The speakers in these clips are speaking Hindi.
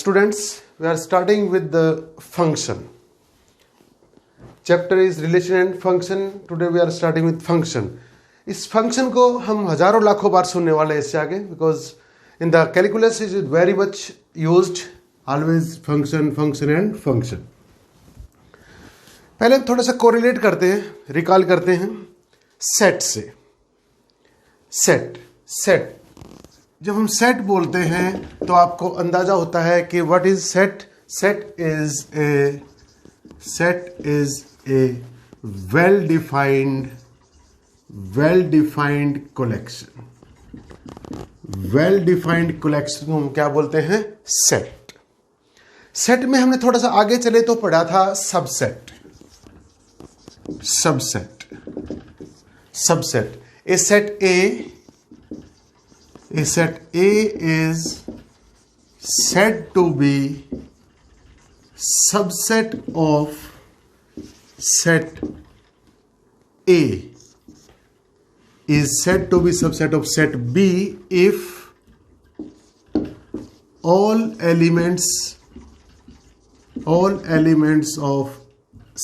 Students, we are starting with the function. Chapter is relation and function. Today we are starting with function. इस function को हम हजारों लाखों बार सुनने वाले हैं इससे आगे, because in the calculus is very much used, always function, function and function. पहले हम थोड़ा सा कोरिलेट करते हैं, रिकॉल करते हैं सेट से. सेट जब हम सेट बोलते हैं तो आपको अंदाजा होता है कि what is set. Set is a well defined collection. Well defined collection को हम क्या बोलते हैं? सेट. सेट में हमने थोड़ा सा आगे चले तो पढ़ा था subset. A set A is said to be subset of set A is said to be subset of set B if all elements of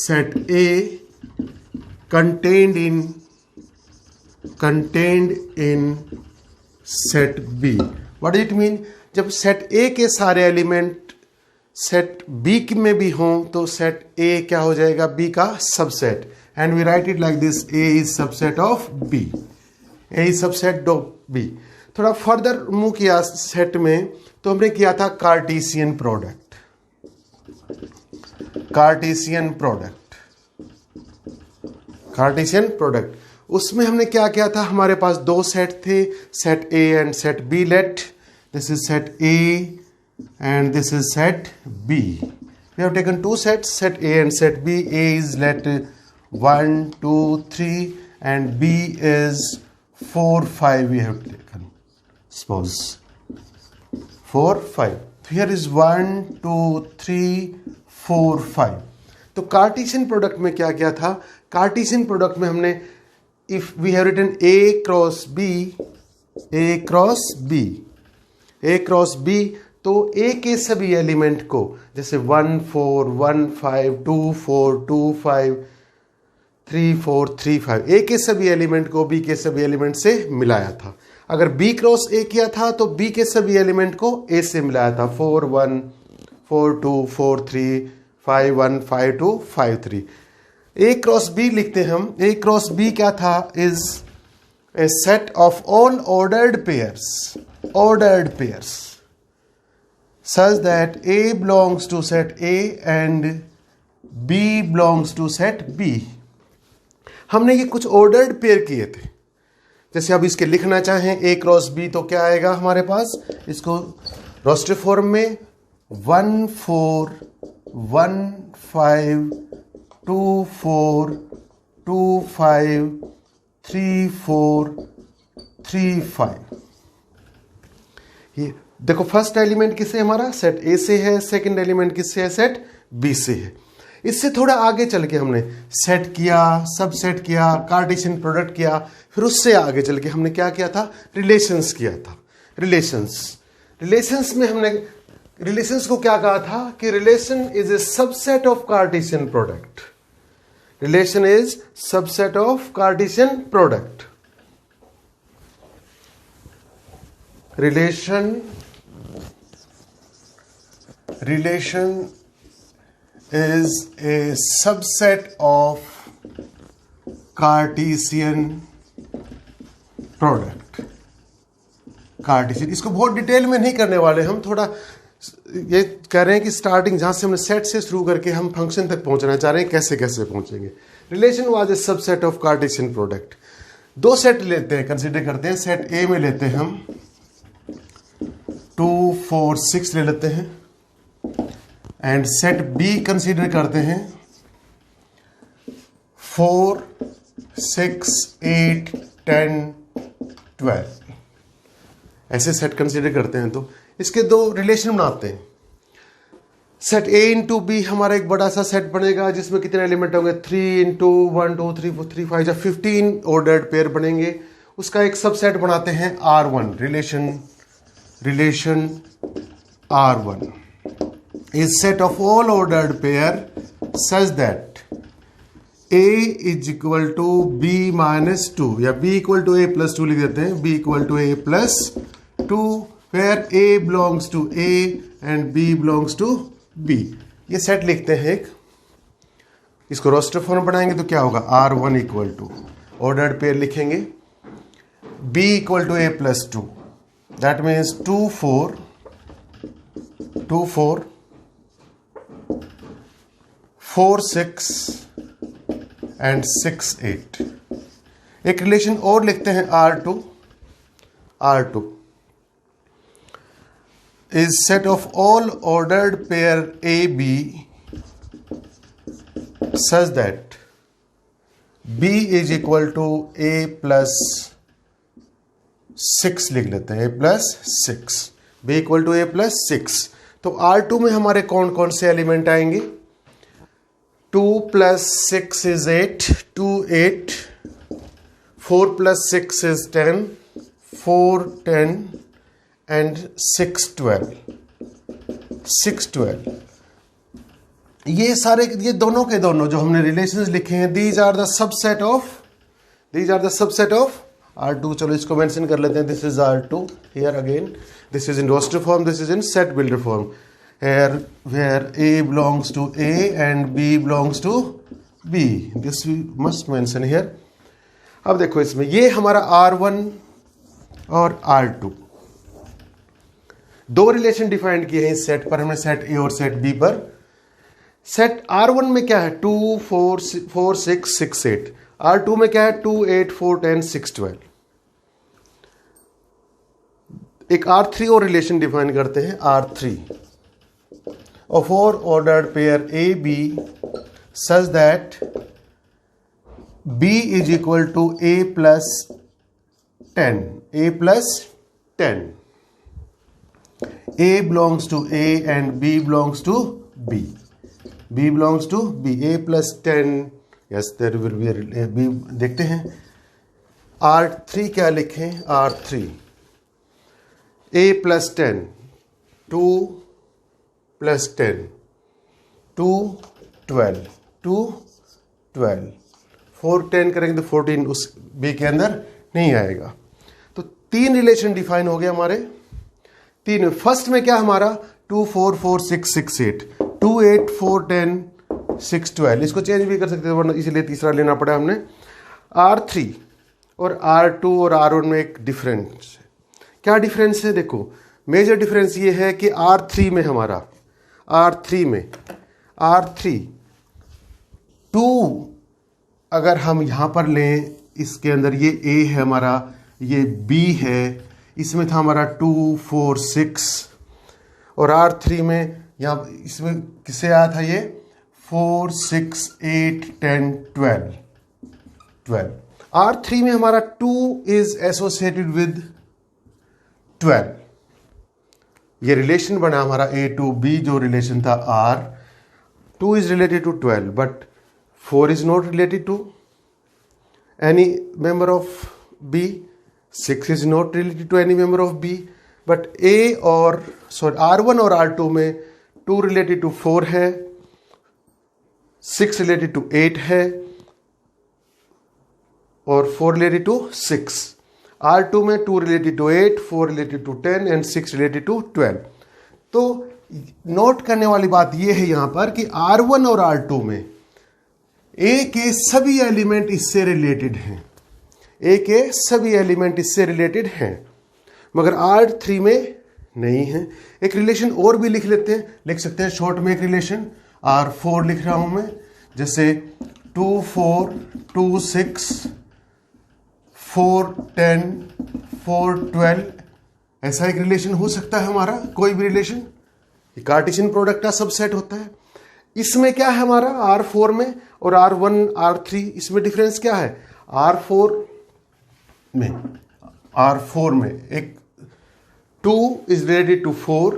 set A contained in set B. What does it mean? जब सेट ए के सारे एलिमेंट सेट बी में भी हों तो सेट ए क्या हो जाएगा? बी का subset. And we write it like this: A is subset of B. A is subset of B. थोड़ा फर्दर मूव किया सेट में तो हमने किया था कार्टेशियन प्रोडक्ट. उसमें हमने क्या किया था? हमारे पास दो सेट थे, set A and set B. Let this is set A and this is set B. We have taken two sets, set A and set B. A is let 1 2 3 and B is 4 5. We have taken suppose 4 5. Here is 1 2 3 4 5. तो कार्टेशियन प्रोडक्ट में क्या किया था? कार्टेशियन प्रोडक्ट में हमने if we have written A cross B, तो A के सभी एलिमेंट को, जैसे 1 4 1 5 2 4 2 5 3 4 3 5, A के सभी एलिमेंट को B के सभी एलिमेंट से मिलाया था. अगर B क्रॉस A किया था तो B के सभी एलिमेंट को A से मिलाया था. 4 1 4 2 4 3 5 1 5 2 5 3. A क्रॉस बी लिखते हम. A क्रॉस बी क्या था? Is a set of all ordered pairs such that A belongs to set A and B belongs to set B. हमने ये कुछ ऑर्डर्ड पेयर किए थे. जैसे अब इसके लिखना चाहें A क्रॉस बी तो क्या आएगा हमारे पास? इसको रोस्टर फॉर्म में 1 4 1 5 2 4 2 5 3 4 3 5. ये देखो, फर्स्ट एलिमेंट किससे? हमारा सेट ए से है. सेकंड एलिमेंट किससे है? सेट बी से है. इससे थोड़ा आगे चल के हमने सेट किया, सबसेट किया, कार्टेशियन प्रोडक्ट किया. फिर उससे आगे चल के हमने क्या किया था? रिलेशंस किया था. रिलेशंस में हमने रिलेशंस को क्या कहा था? कि relation is a subset of Cartesian product. Relation is subset of Cartesian product. Relation is a subset of Cartesian product. Cartesian, इसको बहुत डिटेल में नहीं करने वाले हम. थोड़ा ये कह रहे हैं कि स्टार्टिंग जहां से हमने सेट से शुरू करके हम फंक्शन तक पहुंचना चाह रहे हैं, कैसे कैसे पहुंचेंगे. Relation was a subset of Cartesian product. दो सेट लेते हैं, कंसीडर करते हैं. सेट ए में लेते हैं हम 2 4 6 ले लेते हैं. एंड सेट बी कंसीडर करते हैं 4 6 8 10 12. ऐसे सेट कंसीडर करते हैं तो इसके दो रिलेशन बनाते हैं. सेट A इंटू बी हमारा एक बड़ा सा सेट बनेगा जिसमें कितने एलिमेंट होंगे? 3 इंटू 1 2 3 4 3 5 15 ऑर्डर्ड पेयर बनेंगे. उसका एक सबसेट बनाते हैं R1. Relation R1. is set of all ordered pair such that A is equal to B minus 2 या B equal to A plus 2 लिख देते हैं, B equal to A plus 2 where A belongs to A and B belongs to B। ये सेट लिखते हैं एक, इसको रोस्टर फॉर्म बनाएंगे तो क्या होगा, R1 equal to ordered pair लिखेंगे B equal to A plus 2, that means 2 4 4 6 and 6 8। एक रिलेशन और लिखते हैं R2 is set of all ordered pair AB such that B is equal to A plus 6 लिख लेते हैं, A plus 6, B equal to A plus 6। तो R2 में हमारे कौन कौन से एलिमेंट आएंगे, 2 plus 6 is 8, 2 8, 4 plus 6 is 10, 4 10 and 6 12, 6 12। ये सारे, ये दोनों के दोनों जो हमने रिलेशंस लिखे हैं, these are the subset of R2। चलो इसको मेंशन कर लेते हैं, this is R2, here again this is in roster form, this is in set builder form, here where A belongs to A and B belongs to B, this we must mention here। अब देखो इसमें ये हमारा R1 और R2 दो रिलेशन डिफाइन किए हैं इस सेट पर, हमने सेट ए और सेट बी पर। सेट R1 में क्या है, 2 4 6 6 8, R2 में क्या है, 2 8 4 10 6 12। एक R3 और रिलेशन डिफाइन करते हैं, R3 of all ordered pair AB such that B is equal to A plus 10, A plus 10, A belongs to A and B belongs to B, B belongs to B, A plus 10, yes there will be a B। देखते हैं R3 क्या लिखें, R3 A plus 10, 2 plus 10, 2 12, 2 12, 4 10 करेंगे तो 14 उस B के अंदर नहीं आएगा। तो तीन रिलेशन डिफाइन हो गए हमारे, तीन। फर्स्ट में क्या हमारा 2 4 4 6 6 8, 2 8 4 10 6 12, इसको चेंज भी कर सकते थे वरना इसलिए तीसरा लेना पड़ा हमने। R3 और R2 और R1 में एक डिफरेंस है। क्या डिफरेंस है, देखो मेजर डिफरेंस ये है कि R3 में हमारा, R3 2 अगर हम यहां पर लें, इसके अंदर ये A है हमारा, ये B है, इसमें था हमारा 2 4 6, और R3 में यहाँ इसमें किससे आया था, ये 4 6 8 10 12। R3 में हमारा 2 इज एसोसिएटेड विद 12, ये रिलेशन बना हमारा A to B, जो रिलेशन था R2 is related to 12 but 4 is not related to any member of B, 6 is not related to any member of B, but A और R1 और R2 में 2 related to 4 है, 6 related to 8 है और 4 related to 6। R2 में 2 related to 8, 4 related to 10 and 6 related to 12। तो नोट करने वाली बात यह है यहां पर कि R1 और R2 में A के सभी एलिमेंट इससे रिलेटेड हैं, A के सभी एलिमेंट इससे रिलेटेड हैं, मगर R3 में नहीं है। एक रिलेशन और भी लिख लेते हैं, लिख सकते हैं शॉर्ट में एक रिलेशन R4 लिख रहा हूं मैं, जैसे 2 4 2 6 4 10 4 12, ऐसा एक रिलेशन हो सकता है हमारा, कोई भी रिलेशन। कार्टेशियन प्रोडक्ट का सबसेट होता है। इसमें क्या है हमारा R4 में और R1 R3, इसमें डिफरेंस क्या है, R4 में एक 2 is related to 4,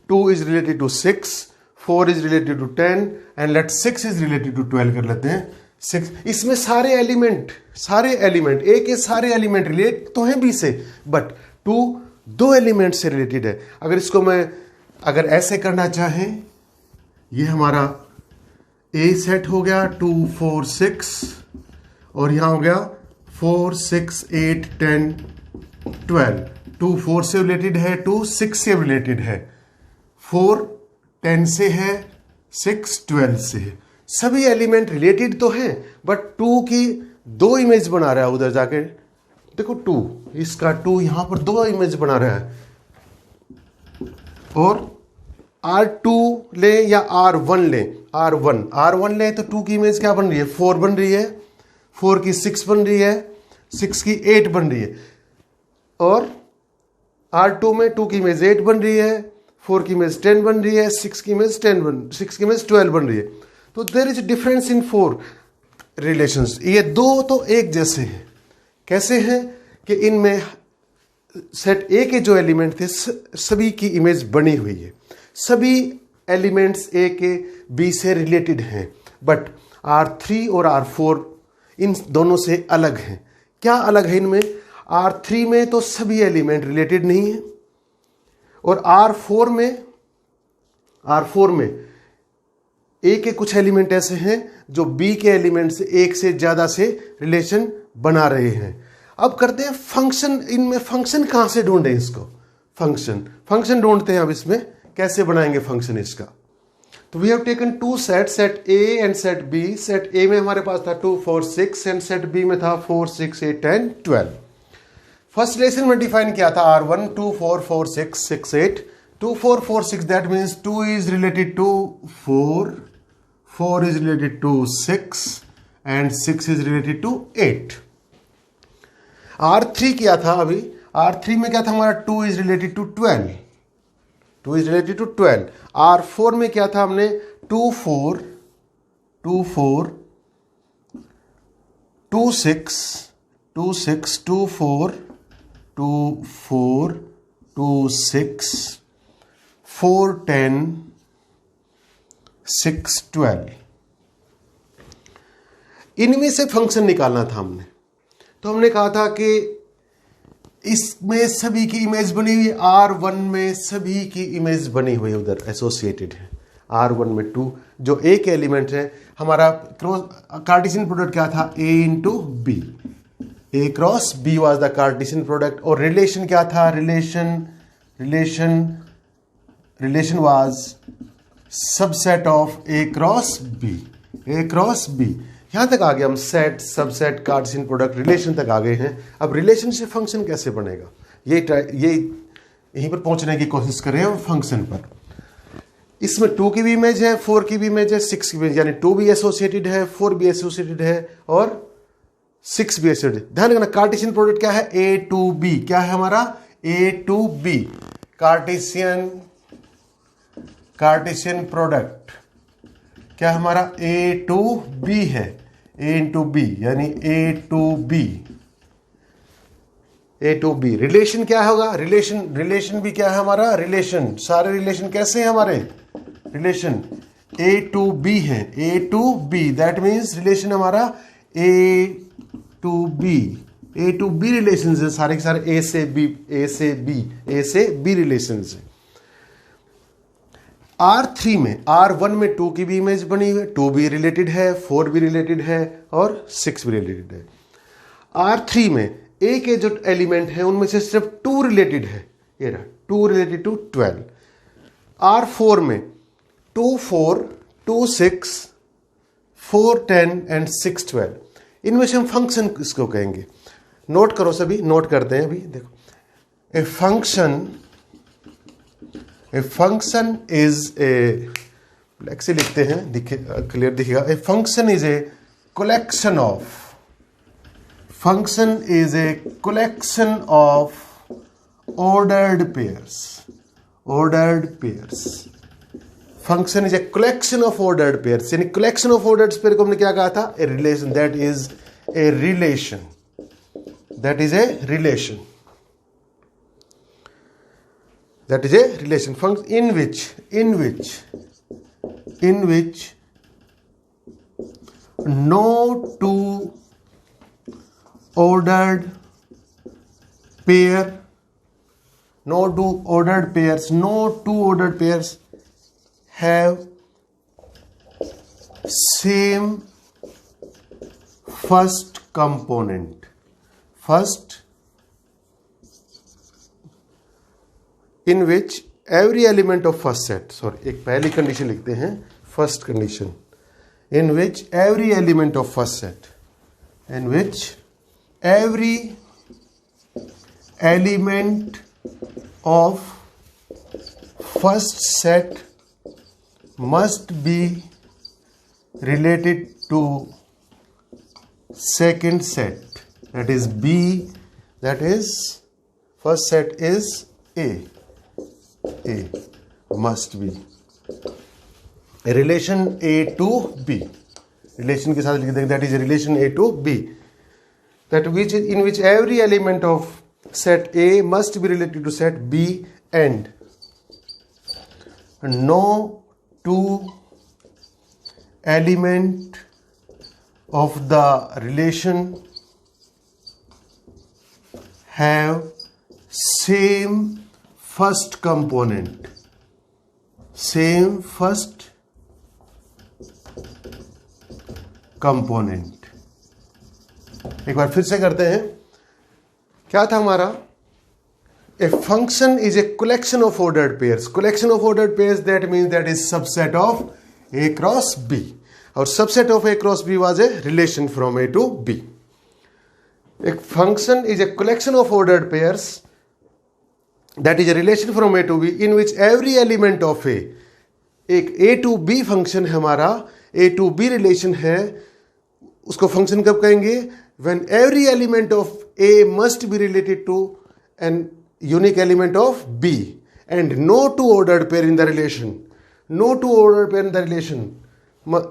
2 is related to 6, 4 is related to 10 and let 6 is related to 12 कर लेते हैं 6। इसमें सारे एलिमेंट A के सारे एलिमेंट रिलेट तो हैं B से, बट 2 एलिमेंट से रिलेटेड है। अगर इसको मैं अगर ऐसे करना चाहें ये हमारा ए सेट हो गया 2 4 6 और यहां हो गया 4 6 8 10 12। 2 4 से रिलेटेड है, 2 6 से रिलेटेड है, 4 10 से है, 6 12 से है। सभी एलिमेंट रिलेटेड तो हैं, बट 2 की 2 इमेज बना रहा है उधर जाके। देखो 2, इसका 2 यहां पर 2 इमेज बना रहा है। और R2 ले या R1 ले, R1 ले तो 2 की इमेज क्या बन रही है? 4 बन रही है, 4 की 6 बन रही है, 6 की 8 बन रही है। और R2 में 2 की इमेज 8 बन रही है, 4 की इमेज 10 बन रही है, 6 की इमेज 12 बन रही है। तो there is difference in 4 relations. ये दो तो एक जैसे हैं। कैसे हैं कि इनमें सेट ए के जो एलिमेंट थे सभी की इमेज बनी हुई है, सभी एलिमेंट्स ए के बी से रिलेटेड हैं, बट R3 और R4 इन दोनों से अलग हैं। क्या अलग है इनमें? R3 में तो सभी एलिमेंट रिलेटेड नहीं है, और R4 में ए के कुछ एलिमेंट ऐसे हैं जो बी के एलिमेंट से एक से ज्यादा से रिलेशन बना रहे हैं। अब करते हैं फंक्शन। इनमें फंक्शन कहां से ढूंढें? इसको फंक्शन ढूंढते हैं। अब इसमें कैसे बनाएंगे फंक्शन इसका? तो we have taken 2 set, set A and set B. Set A में हमारे पास था 2 4 6 एंड सेट बी में था 4 6 8 10 12। फर्स्ट रिलेशन में डिफाइन किया था R1 2 4 4 6 6 8 2 4 4 6, that means 2 is related to 4, 4 is related to 6 and 6 is related to 8। R3 किया था अभी, R3 में क्या था हमारा? 2 is related to 12, 2 is related to 12। R4 में क्या था हमने? 2 4 2 4 2 6 2 6 2 4 2 4 2 6 4 10 6 12। इनमें से फंक्शन निकालना था हमने। तो हमने कहा था कि इसमें सभी की इमेज बनी हुई है, R1 में सभी की इमेज बनी हुई है, उधर एसोसिएटेड है। R1 में 2 जो ए के एलिमेंट है, हमारा कार्टेशियन प्रोडक्ट क्या था? A into B, A cross B was the Cartesian product. और रिलेशन क्या था? Relation was subset of A cross B। यहां तक आ गए हम, set subset Cartesian product relation तक आ गए हैं। अब रिलेशन से फंक्शन कैसे बनेगा, ये यहीं पर पहुंचने की कोशिश कर रहे हैं फंक्शन पर। इसमें 2 की भी इमेज है, 4 की भी इमेज है, 6 की भी, यानी 2 भी एसोसिएटेड है, 4 भी एसोसिएटेड है और 6 भी एसोसिएटेड। ध्यान रखना कार्टेशियन प्रोडक्ट क्या है? A to B। क्या है हमारा? A to B। Cartesian product क्या हमारा? A to B है, A into B यानी A to B। रिलेशन क्या होगा? रिलेशन भी क्या है हमारा? रिलेशन, सारे रिलेशन कैसे हैं हमारे? रिलेशन A to B है, A to B, that means relation हमारा A to B रिलेशन है, सारे के सारे A से B रिलेशन है। R3 में, R1 में 2 की भी इमेज बनी हुई है, 2 भी रिलेटेड है, 4 भी रिलेटेड है और 6 भी रिलेटेड है। R3 में A के जो एलिमेंट है उनमें से सिर्फ 2 रिलेटेड है, ये रहा 2 रिलेटेड टू 12। R4 में 2 4 2 6 4 10 एंड 6 12। इनमें से हम फंक्शन किसको कहेंगे? नोट करो, सभी नोट करते हैं। अभी देखो, ए फंक्शन इज ए, ऐसे लिखते हैं, क्लियर दिखेगा। A function is a collection of ordered pairs। Function is a collection of ordered pairs, यानी कलेक्शन ऑफ ordered pair को हमने क्या कहा था? A relation. That is a relation function in which no two ordered pairs have same first component, first in which every element of first set, sorry एक पहली कंडीशन लिखते हैं, first condition in which every element of first set, in which every element of first set must be related to second set, that is B, that is first set is A must be a relation A to B, relation के साथ लिख देंगे, that is a relation A to B, that which in which every element of set A must be related to set B and no two element of the relation have same first component, same first component. एक बार फिर से करते हैं. क्या था हमारा? A function is a collection of ordered pairs. Collection of ordered pairs, that means that is subset of A cross B. Or subset of A cross B was a relation from A to B. A function is a collection of ordered pairs, that is a relation from A to B in which every element of A, एक A to B फंक्शन है हमारा, A to B रिलेशन है, उसको फंक्शन कब कहेंगे? When every element of A must be related to an unique element of B and no two ordered pair in the relation, no two ordered pair in the relation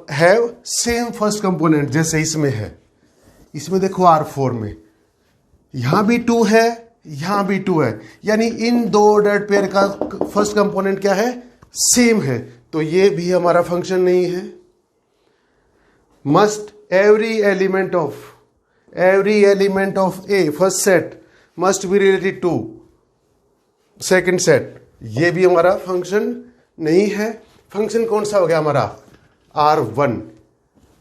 have same first component. जैसे इसमें है, इसमें देखो R4 में यहां भी 2 है, यहां भी 2 है, यानी इन दो ऑर्डर्ड पेयर का फर्स्ट कंपोनेंट क्या है? सेम है, तो ये भी हमारा फंक्शन नहीं है. Must every element of A first set must be related to second set, ये भी हमारा फंक्शन नहीं है. फंक्शन कौन सा हो गया हमारा? R1.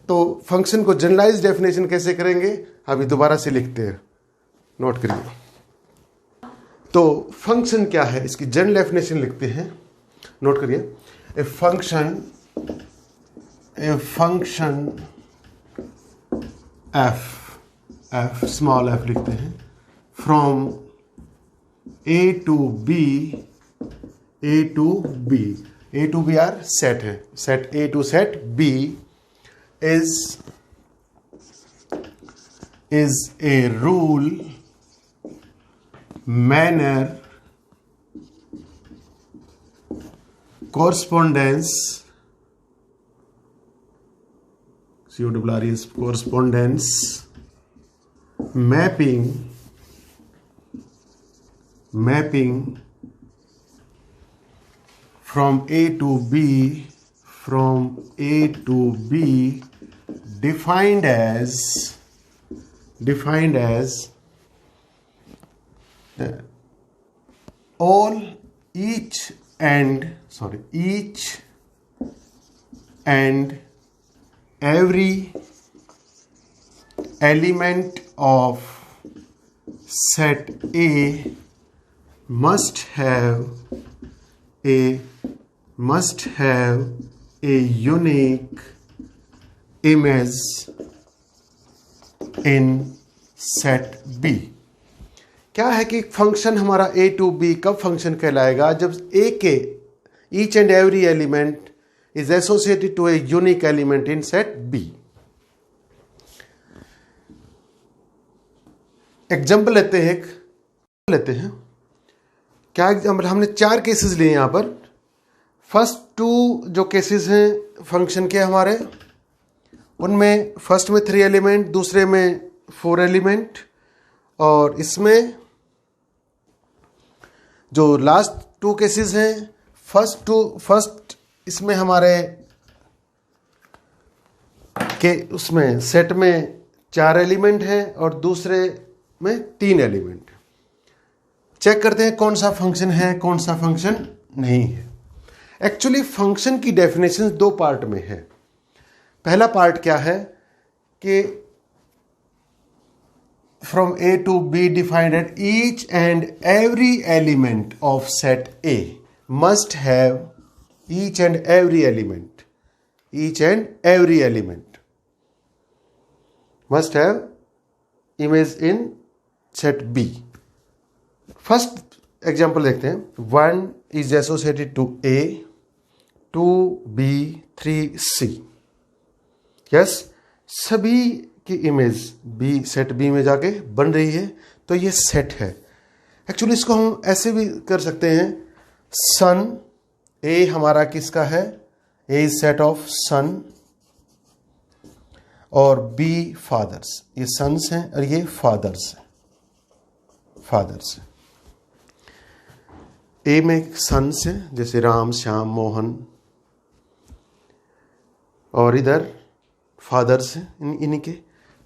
तो फंक्शन को जनरलाइज डेफिनेशन कैसे करेंगे? अभी दोबारा से लिखते हैं, नोट करिए. तो फंक्शन क्या है, इसकी जनरल डेफिनेशन लिखते हैं, नोट करिए. A function f small f लिखते हैं, from A to B are set है, set A to set B is a rule, manner, correspondence, CORRES correspondence, mapping from A to B defined as each and every element of set A must have a unique image in set B. क्या है कि फंक्शन हमारा A to B कब फंक्शन कहलाएगा? जब A के each and every element is associated to a unique element in set B. Example लेते हैं, क्या एग्जाम्पल? हमने 4 केसेस लिए यहां पर. फर्स्ट 2 जो केसेस हैं फंक्शन के हमारे, उनमें फर्स्ट में 3 एलिमेंट, दूसरे में 4 एलिमेंट, और इसमें जो लास्ट 2 केसेस हैं, फर्स्ट इसमें हमारे के उसमें सेट में 4 एलिमेंट हैं और दूसरे में 3 एलिमेंट. चेक करते हैं कौन सा फंक्शन है, कौन सा फंक्शन नहीं है. एक्चुअली फंक्शन की डेफिनेशन 2 पार्ट में है. पहला पार्ट क्या है कि from A to B defined that each and every element of set A must have each and every element must have image in set B. First example देखते हैं. 1 is associated to A, 2B, 3C. Yes, सभी की इमेज बी सेट बी में जाके बन रही है, तो ये सेट है. एक्चुअली इसको हम ऐसे भी कर सकते हैं. सन ए हमारा किसका है? ए इज सेट ऑफ सन और बी फादर्स. ये सन्स हैं और ये फादर्स हैं. ए में सन्स हैं जैसे राम, श्याम, मोहन, और इधर फादर्स हैं इन्हीं के.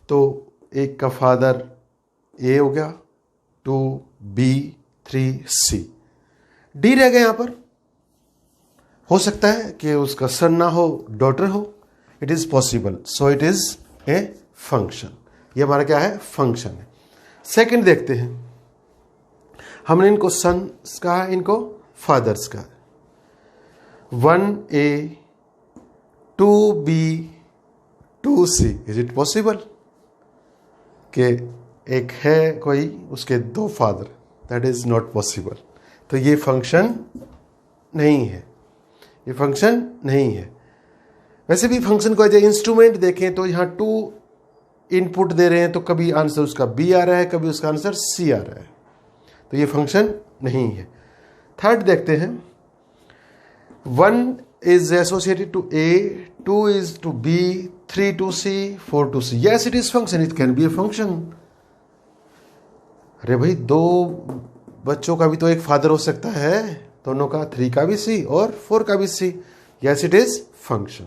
तो एक का फादर ए हो गया, 2B, 3C. डी रह गया. यहां पर हो सकता है कि उसका सन ना हो, डॉटर हो. It is possible. So it is a function. ये हमारा क्या है? फंक्शन है. सेकंड देखते हैं. हमने इनको सन्स कहा, इनको फादर्स कहा. 1A, 2B, 2C. Is it possible कि एक है कोई, उसके दो father? That is not possible. तो ये फंक्शन नहीं है. वैसे भी फंक्शन को एज ए इंस्ट्रूमेंट देखें तो यहाँ 2 इनपुट दे रहे हैं, तो कभी आंसर उसका B आ रहा है, कभी उसका आंसर C आ रहा है. तो ये फंक्शन नहीं है. थर्ड देखते हैं. 1 is associated to A, 2 is to B, 3 to C, 4 to C. Yes, it is function. It can be a function. अरे भाई, 2 बच्चों का भी तो एक फादर हो सकता है. दोनों का, 3 का भी C और 4 का भी C. Yes, it is function.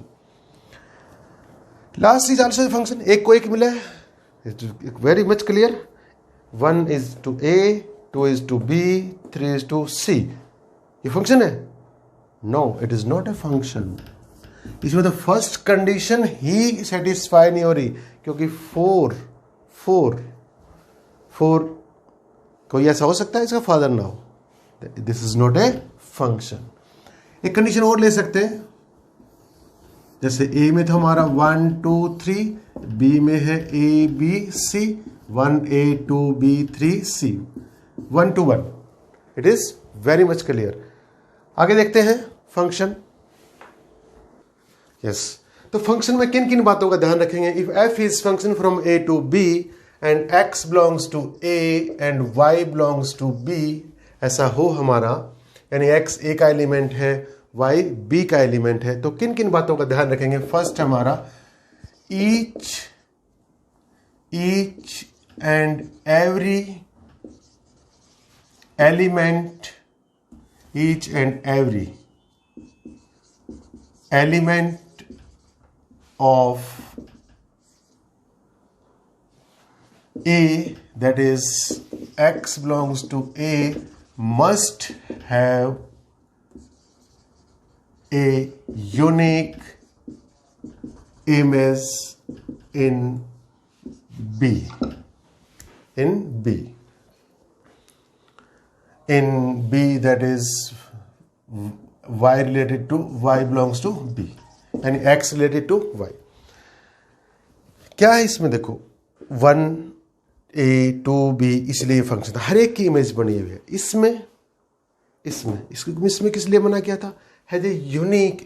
Last is also a function. एक को एक मिला है. It's very much clear. 1 is to A, 2 is to B, 3 is to C. ये फंक्शन है? No, it is not a function. इसमें तो फर्स्ट कंडीशन ही सेटिस्फाई नहीं हो रही, क्योंकि 4 कोई ऐसा हो सकता है इसका फादर ना हो. This is not a function. एक कंडीशन और ले सकते हैं. जैसे ए में तो हमारा 1, 2, 3, बी में है A, B, C. 1A, 2B, 3C. 1 to 1. It is very much clear. आगे देखते हैं फंक्शन. यस, तो फंक्शन में किन किन बातों का ध्यान रखेंगे. If f is function from A to B and x belongs to A and y belongs to B, ऐसा हो हमारा, यानी x A का एलिमेंट है, y B का एलिमेंट है, तो किन किन बातों का ध्यान रखेंगे. फर्स्ट हमारा each and every element of A, that is x belongs to A, must have a unique image in B. In B, that is y related to y belongs to B, यानी x related to y. क्या है इसमें? देखो, 1A, 2B, इसलिए फंक्शन था. हर एक की इमेज बनी हुई है. इसमें किस लिए मना किया था? Have a unique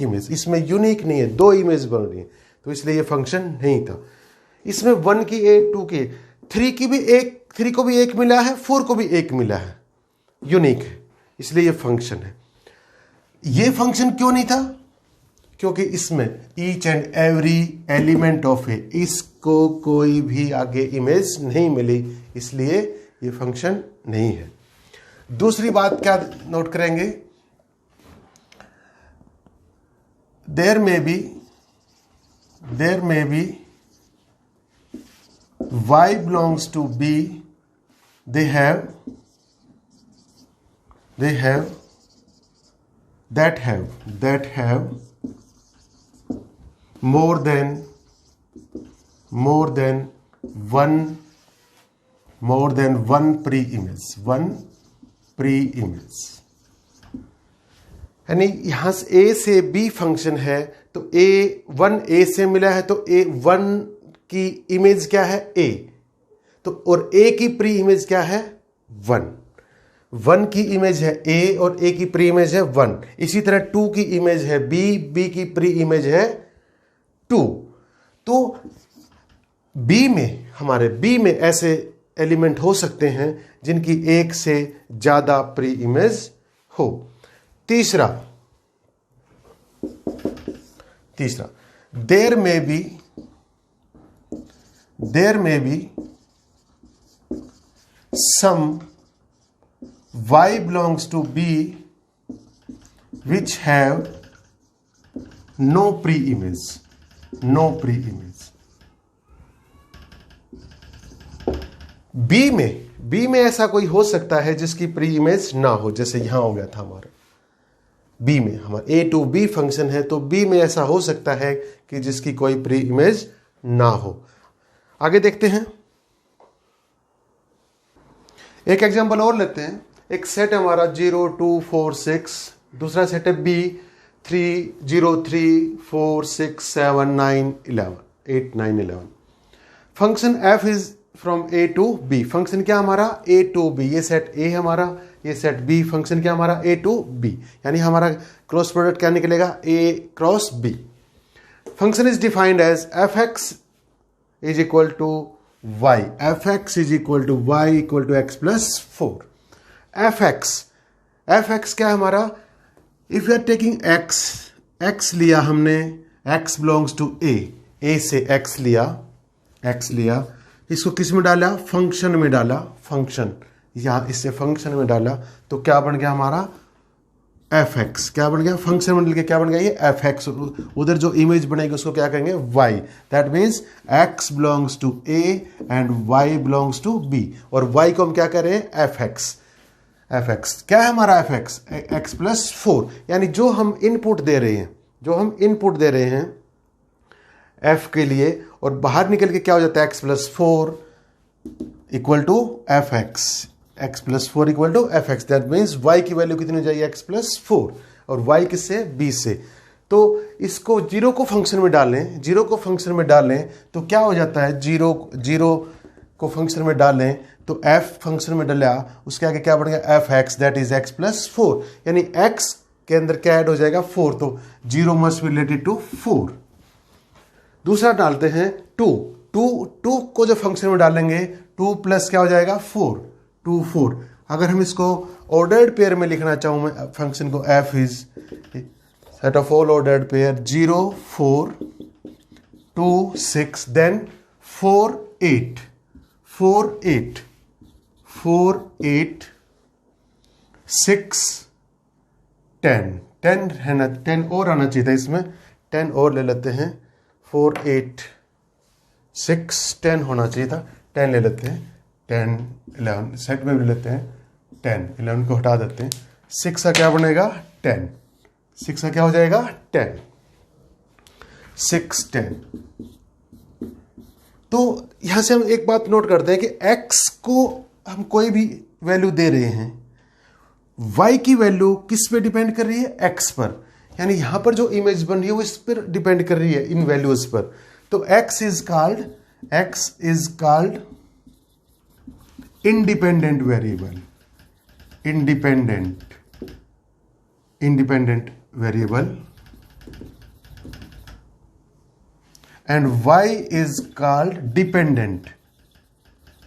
image. इसमें यूनिक नहीं है, 2 इमेज बन रही है, तो इसलिए ये फंक्शन नहीं था. इसमें 1 की एक, 2 की, 3 को भी एक मिला है, 4 को भी एक मिला है, यूनिक है, इसलिए ये फंक्शन है. ये फंक्शन क्यों नहीं था? क्योंकि इसमें each and every element of A, इसको कोई भी आगे इमेज नहीं मिली, इसलिए ये फंक्शन नहीं है. दूसरी बात क्या नोट करेंगे? देयर में B y belongs to B, they have more than one pre-image, यानी यहां से ए से बी फंक्शन है तो A1 से मिला है तो A1 की इमेज क्या है A, तो और A की प्री इमेज क्या है 1 की इमेज है A और A की प्री इमेज है 1। इसी तरह 2 की इमेज है B की प्री इमेज है 2। तो हमारे B में ऐसे एलिमेंट हो सकते हैं जिनकी एक से ज्यादा प्री इमेज हो। तीसरा there may be some y belongs to B which have no pre-image। B में ऐसा कोई हो सकता है जिसकी प्री इमेज ना हो, जैसे यहां हो गया था हमारा B में, हमारा A to B फंक्शन है तो B में ऐसा हो सकता है कि जिसकी कोई प्री इमेज ना हो। आगे देखते हैं, एक एग्जांपल और लेते हैं। एक सेट हमारा 0 2 4 6, दूसरा सेट है B 3 0 3 4 6 7 9 11 8 9 11। Function f is from A to B। Function क्या हमारा A to B, ये सेट A हमारा, ये सेट B। फंक्शन क्या हमारा A to B, यानी हमारा क्रॉस प्रोडक्ट क्या निकलेगा A cross B। Function is defined as fx is equal to y, fx is equal to y equal to x plus 4। fx क्या हमारा, if you are taking x लिया हमने, x बिलोंग्स टू A से x लिया, इसको किस में डाला, फंक्शन में डाला, फंक्शन या इससे फंक्शन में डाला तो क्या बन गया हमारा fx, क्या बन गया फंक्शन में डाल क्या बन गया ये fx। उधर जो इमेज बनेगी उसको क्या कहेंगे y, that means x belongs to A and y belongs to B, और y को हम क्या कर रहे हैं fx क्या है हमारा fx x प्लस 4, यानी जो हम इनपुट दे रहे हैं f के लिए, और बाहर निकल के क्या हो जाता है x plus 4 equal to fx, x plus 4 equal to fx, that means y की वैल्यू कितनी हो जाएगी x प्लस 4, और y किससे B से। तो इसको 0 को फंक्शन में डालें तो क्या हो जाता है, 0 को फंक्शन में डालें तो f फंक्शन में डाला, उसके आगे क्या बढ़ गया fx, that is x plus 4, यानी x के अंदर क्या ऐड हो जाएगा 4, तो 0 मस्ट बी रिलेटेड टू 4। दूसरा डालते हैं 2 को जो फंक्शन में डालेंगे 2 प्लस क्या हो जाएगा 4। अगर हम इसको ऑर्डर्ड पेयर में लिखना चाहूं मैं फंक्शन को, f is set of all ordered pair 0 4 2 6 then 4 8 6 10 है ना, 10 और आना चाहिए था इसमें, 10 और ले लेते हैं, 4 8 6 10 होना चाहिए था, 10 ले लेते हैं, 10 11 सेट में भी लेते हैं, 10 11 को हटा देते हैं, 6 का क्या बनेगा 10, 6 का क्या हो जाएगा 10, 6 10। तो यहां से हम एक बात नोट करते हैं कि x को हम कोई भी वैल्यू दे रहे हैं, y की वैल्यू किस पे डिपेंड कर रही है x पर, यानी यहां पर जो इमेज बन रही है वो इस पर डिपेंड कर रही है, इन वैल्यूज पर। तो x is called independent variable, independent variable, and y is called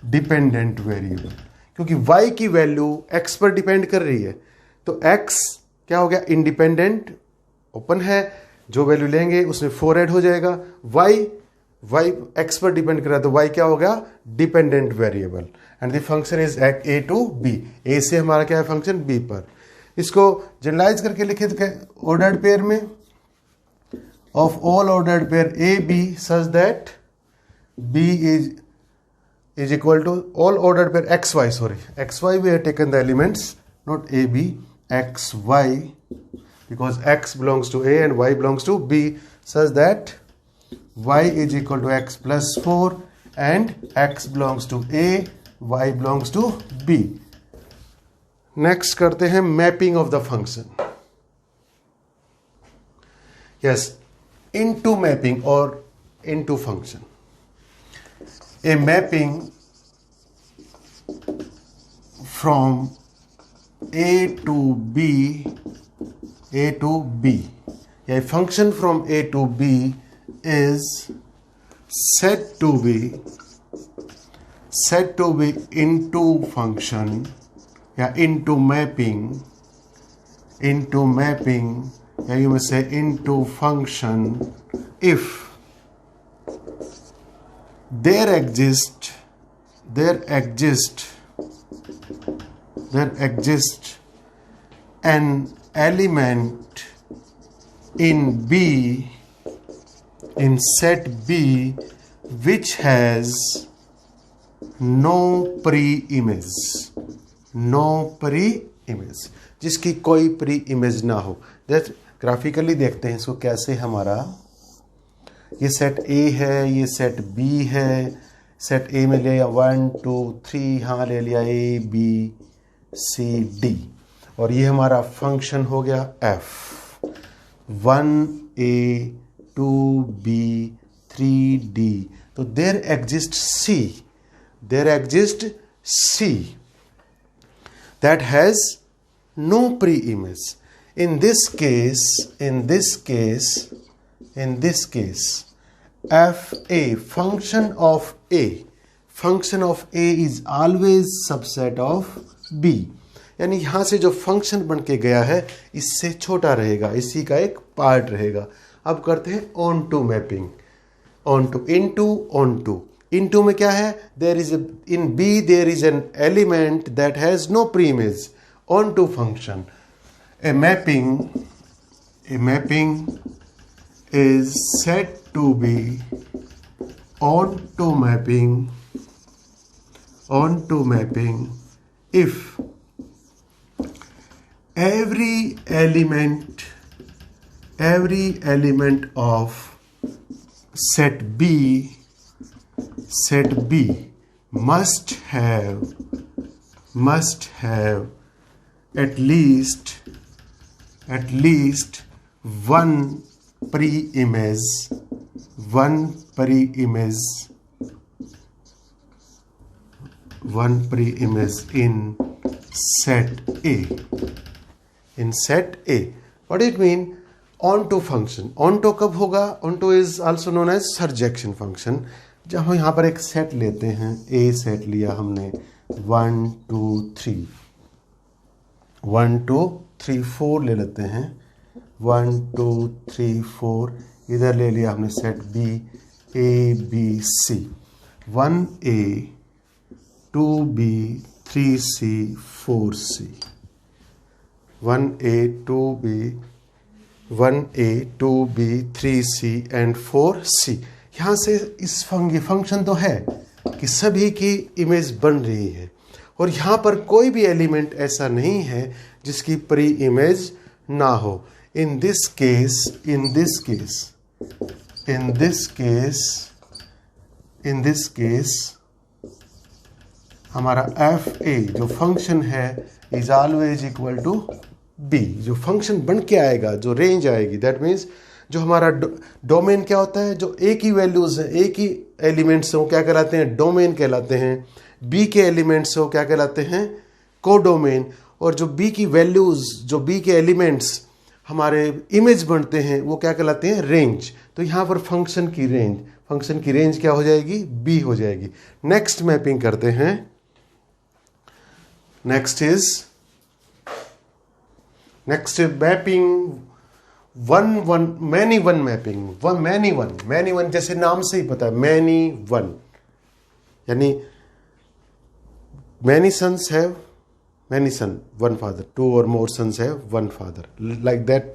dependent variable, क्योंकि y की वैल्यू x पर डिपेंड कर रही है। तो x क्या हो गया इंडिपेंडेंट, ओपन है, जो वैल्यू लेंगे उसमें 4 ऐड हो जाएगा, y x पर डिपेंड कर रहा है तो y क्या हो गया dependent variable, and the function is a to b, a से हमारा क्या है फंक्शन b पर। इसको जनरलाइज करके लिखे तो ऑर्डर्ड पेयर में of all ordered pair a b such that b is equal to all ordered pair xy we have taken the elements, not a b, xy, because x belongs to a and y belongs to b, such that y is equal to x plus 4 and x belongs to A, y belongs to B. Next करते हैं mapping of the function. Yes, into mapping or into function. A mapping from A to B, a function from A to B is said to be into function, into mapping, you may say into function if there exists an element in B, in set B, which has no pre-image, जिसकी कोई प्री इमेज ना हो. जैसे ग्राफिकली देखते हैं इसको कैसे. हमारा ये सेट ए है, ये सेट बी है. सेट ए में ले लिया 1 2 3, हाँ ले लिया ए बी सी डी, और ये हमारा फंक्शन हो गया एफ. 1a 2b 3d. तो there exist C that has no pre-image. In this case, fa, function of A is always subset of B. यानी यहां से जो फंक्शन बन के गया है इससे छोटा रहेगा, इसी का एक पार्ट रहेगा. अब करते हैं onto mapping. Onto into में क्या है? There is in B there is an element that has no preimage. Onto function, a mapping is said to be onto mapping if every element of set B must have at least one pre-image in set A. What do it mean? Onto function. Onto कब होगा? Onto is also known as surjection function. जब हम यहाँ पर एक सेट लेते हैं, A सेट लिया हमने 1 2 3 4 ले लेते हैं. 1 2 3 4. इधर ले लिया हमने set B A B C. 1A 2B 3C 4C. 1A 2B 3C and 4C. यहाँ से ये फंक्शन तो है कि सभी की इमेज बन रही है, और यहाँ पर कोई भी एलिमेंट ऐसा नहीं है जिसकी प्री इमेज ना हो. In this case, हमारा FA जो फंक्शन है is always equal to B. जो फंक्शन बन के आएगा, जो रेंज आएगी, दैट मीन्स जो हमारा डोमेन क्या होता है, जो A की वैल्यूज है, A की एलिमेंट्स वो क्या कहलाते हैं? डोमेन कहलाते हैं. B के एलिमेंट्स वो क्या कहलाते हैं? कोडोमेन. और जो B की वैल्यूज, जो B के एलिमेंट्स हमारे इमेज बनते हैं, वो क्या कहलाते हैं? रेंज. तो यहाँ पर फंक्शन की रेंज क्या हो जाएगी? B हो जाएगी. नेक्स्ट मैपिंग करते हैं. Next is mapping many one mapping. Many one जैसे नाम से ही पता है, मैनी वन यानी many sons have many sons, one father. 2 or more sons have one father. Like that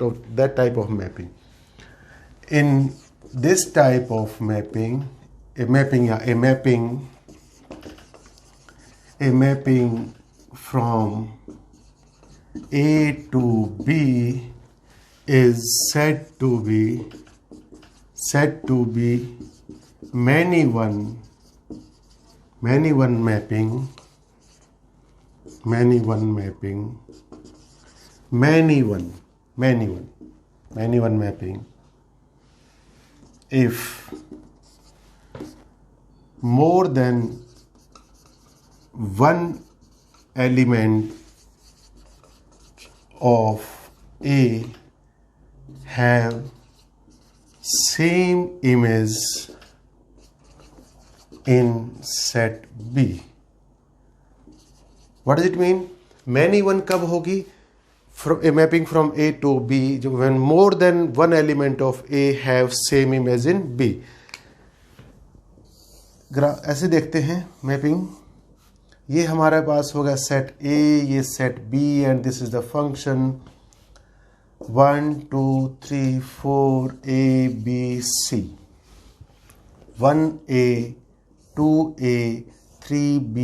type of mapping. In this type of mapping, a mapping from A to B is said to said to be many one mapping, many one mapping if more than one element of A have same image in set B. What does it mean? Many one कब होगी? From a mapping from A to B, when more than one element of A have same image in B. ऐसे देखते हैं मैपिंग. ये हमारे पास होगा सेट A, ये set B, and this is the function 1 2 3 4 A B C. 1A 2A 3B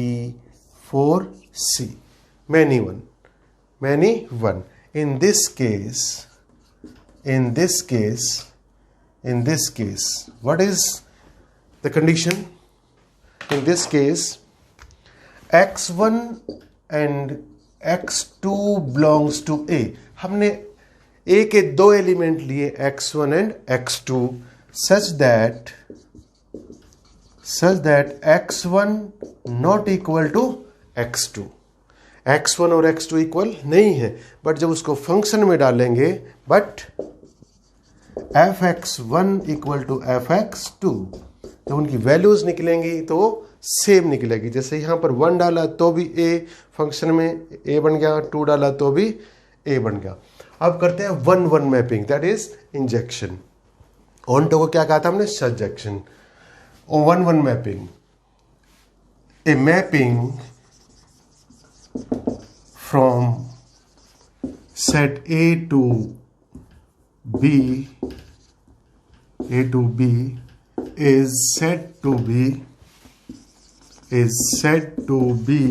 4C. Many one. In this case, what is the condition? In this case, x1 and x2 belongs to A. हमने A के दो एलिमेंट लिए x1 and x2 such that x1 not equal to x2. x1 और x2 इक्वल नहीं है, बट जब उसको फंक्शन में डालेंगे, but fx1 equal to fx2, जब उनकी वैल्यूज निकलेंगी तो सेम निकलेगी. जैसे यहाँ पर 1 डाला तो भी a फंक्शन में a बन गया, 2 डाला तो भी a बन गया. अब करते हैं 1-1 mapping, that is injection. Onto को क्या कहा था हमने? Suggestion. 1-1 mapping, a mapping from set A to B is said to be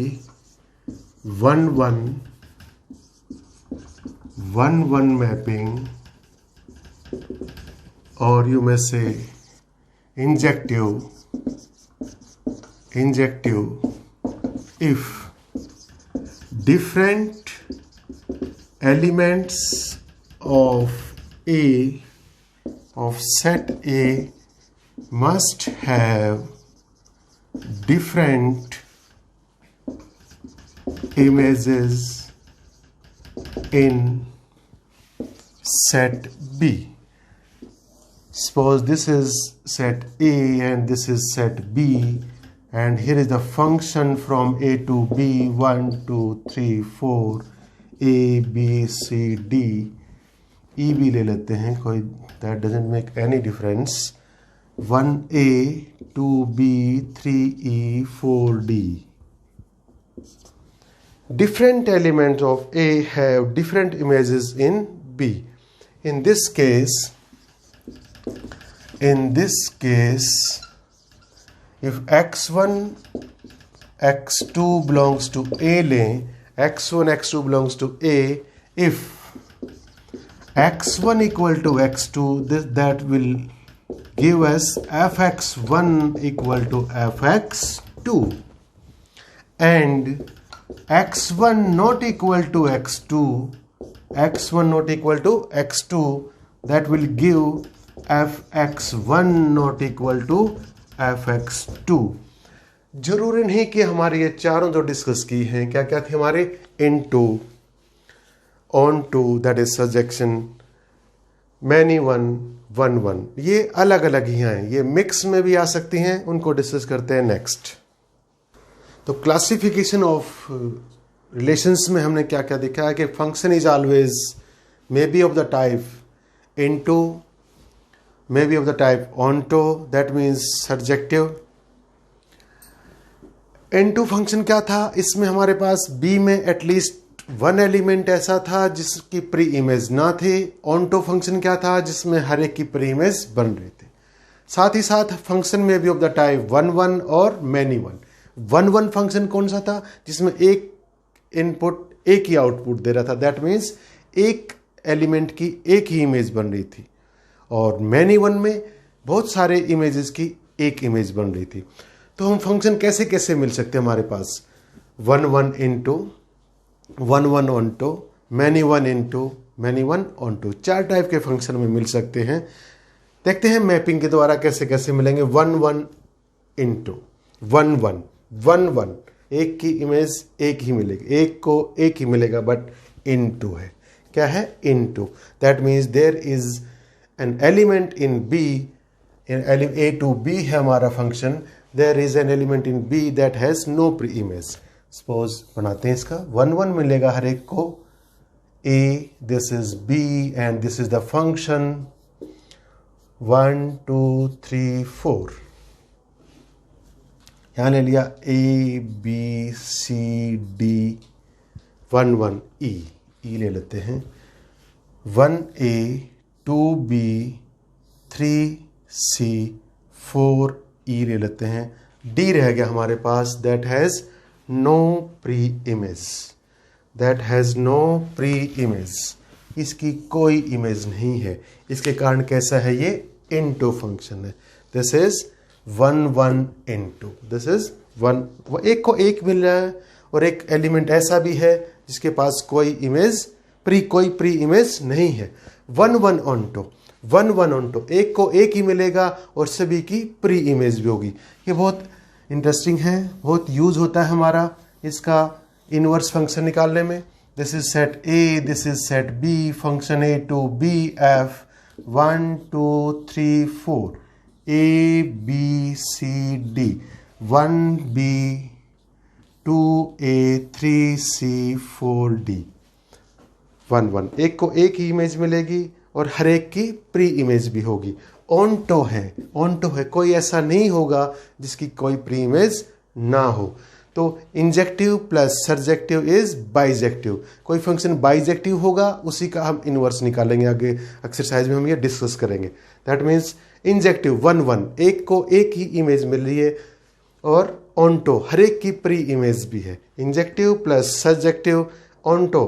1-1 mapping, or you may say injective if different elements of set A must have different images in set B. Suppose this is set A and this is set B, and here is the function from A to B, 1 2 3 4 A B C D. E भी ले लेते हैं, कोई that doesn't make any difference. 1A 2B 3E 4D. Different elements of A have different images in B. In this case, if x1 x2 belongs to A लें, x1 x2 belongs to A, if x1 equal to x2, that will give us fx1 equal to fx2, and x1 not equal to x2, that will give fx1 not equal to fx2. जरूरी नहीं कि हमारे ये चारों जो डिस्कस की हैं, क्या क्या थे हमारे? into, onto, that is suggestion, many one, 1-1, ये अलग अलग ही हैं, ये मिक्स में भी आ सकती हैं. उनको डिस्कस करते हैं नेक्स्ट. तो क्लासिफिकेशन ऑफ रिलेशंस में हमने क्या क्या देखा है कि function is always may be of the type into, may be of the type onto, that means surjective. into function क्या था? इसमें हमारे पास B में एटलीस्ट 1 एलिमेंट ऐसा था जिसकी प्री इमेज ना थे. onto फंक्शन क्या था? जिसमें हर एक की प्री इमेज बन रहे थे. साथ ही साथ फंक्शन में भी ऑफ द टाइप 1-1 और many one. 1-1 फंक्शन कौन सा था? जिसमें एक इनपुट एक ही आउटपुट दे रहा था, दैट मीन्स एक एलिमेंट की एक ही इमेज बन रही थी. और many one में बहुत सारे इमेजेस की एक इमेज बन रही थी। तो हम फंक्शन कैसे कैसे मिल सकते हैं हमारे पास, 1 1 into 1 1 onto, many 1 into many 1 onto, 4 type के फंक्शन में मिल सकते हैं। देखते हैं मैपिंग के द्वारा कैसे कैसे मिलेंगे। 1 1 इंटू 1 1 1 1, एक की इमेज एक ही मिलेगी, एक को एक ही मिलेगा, बट इनटू है, क्या है, into. That means there is an element in B, A to B है हमारा function, there is an element in B that has no pre image. Suppose बनाते हैं इसका, 1 1 मिलेगा हर एक को, A, this is B and this is the function 1 2 3 4। यहां ले लिया ए बी सी डी 1 1 ई ले लेते हैं, 1 ए 2 बी 3 सी 4 ई ले लेते हैं। डी रह गया हमारे पास, that has no pre image, that has no pre image, इसकी कोई इमेज नहीं है। इसके कारण कैसा है, ये इनटू फंक्शन है। This is 1 1 into, this is 1, एक को एक मिल रहा है और एक एलिमेंट ऐसा भी है जिसके पास कोई इमेज कोई प्री इमेज नहीं है। 1 1 ऑन टू 1 1 ऑन टू, एक को एक ही मिलेगा और सभी की प्री इमेज भी होगी। ये बहुत इंटरेस्टिंग है, बहुत यूज होता है हमारा इसका इनवर्स फंक्शन निकालने में। This is set A, this is set B, function A to B f 1 2 3 4, a B C d 1 b 2 a 3 c 4 d 1 1, एक को एक ही इमेज मिलेगी और हर एक की प्री इमेज भी होगी। ऑनटो है, ऑनटो है, कोई ऐसा नहीं होगा जिसकी कोई प्री इमेज ना हो। तो injective plus surjective is bijective, कोई फंक्शन बाइजेक्टिव होगा उसी का हम इनवर्स निकालेंगे, आगे एक्सरसाइज में हम ये डिस्कस करेंगे। दैट मीन्स इंजेक्टिव 1 1, एक को एक ही इमेज मिल रही है और ऑनटो हर एक की प्री इमेज भी है। Injective plus surjective, onto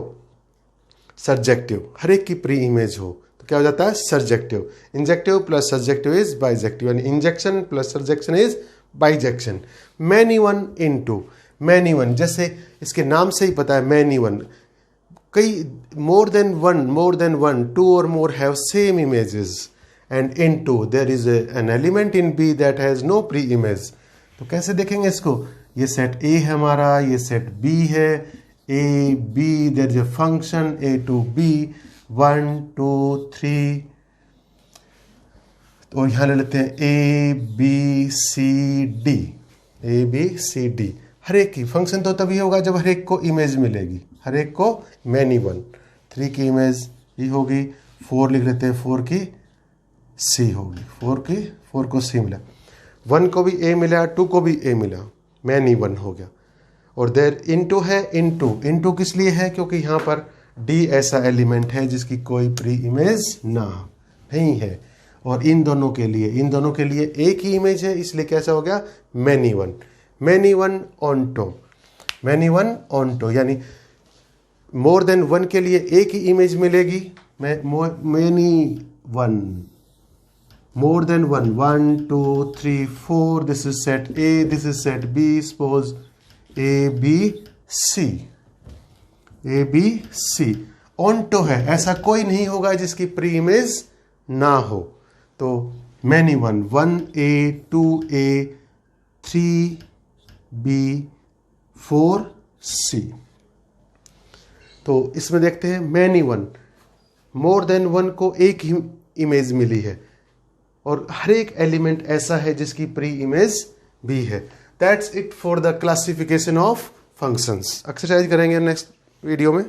surjective, हर एक की प्री इमेज हो तो क्या हो जाता है, surjective. Injective plus surjective is bijective, यानी injection plus surjection is bijection. Many 1 into many 1, जैसे इसके नाम से ही पता है मैनी 1, कई मोर देन वन, 2 और more have same images, and into there is an element in B that has no pre image. तो कैसे देखेंगे इसको, ये सेट ए है हमारा, ये सेट बी है, A B, there is a function A to B 1 2 3, और यहां ले लेते हैं A B C D, A B C D, हर एक की फंक्शन तो तभी होगा जब हर एक को इमेज मिलेगी, हर एक को मैनी 1, 3 की इमेज ये होगी, 4 लिख लेते हैं, 4 की सी होगी, 4 को सी मिला, 1 को भी ए मिला, 2 को भी ए मिला, मैनी 1 हो गया। और देयर इनटू है, इनटू किस लिए है, क्योंकि यहाँ पर डी ऐसा एलिमेंट है जिसकी कोई प्री इमेज नहीं है, और इन दोनों के लिए एक ही इमेज है, इसलिए कैसा हो गया, मैनी 1 ऑन टू, यानी मोर देन 1 के लिए एक ही इमेज मिलेगी, many 1, more than 1 2 3 4, this is set A, this is set B, suppose A B C, onto है, ऐसा कोई नहीं होगा जिसकी प्री इमेज ना हो। तो मैनी 1 ए 2 ए 3 बी 4 सी। तो इसमें देखते हैं मैनी 1, मोर देन 1 को एक ही इमेज मिली है और हर एक एलिमेंट ऐसा है जिसकी प्री इमेज भी है। That's it for the classification of functions. Exercise करेंगे नेक्स्ट वीडियो में।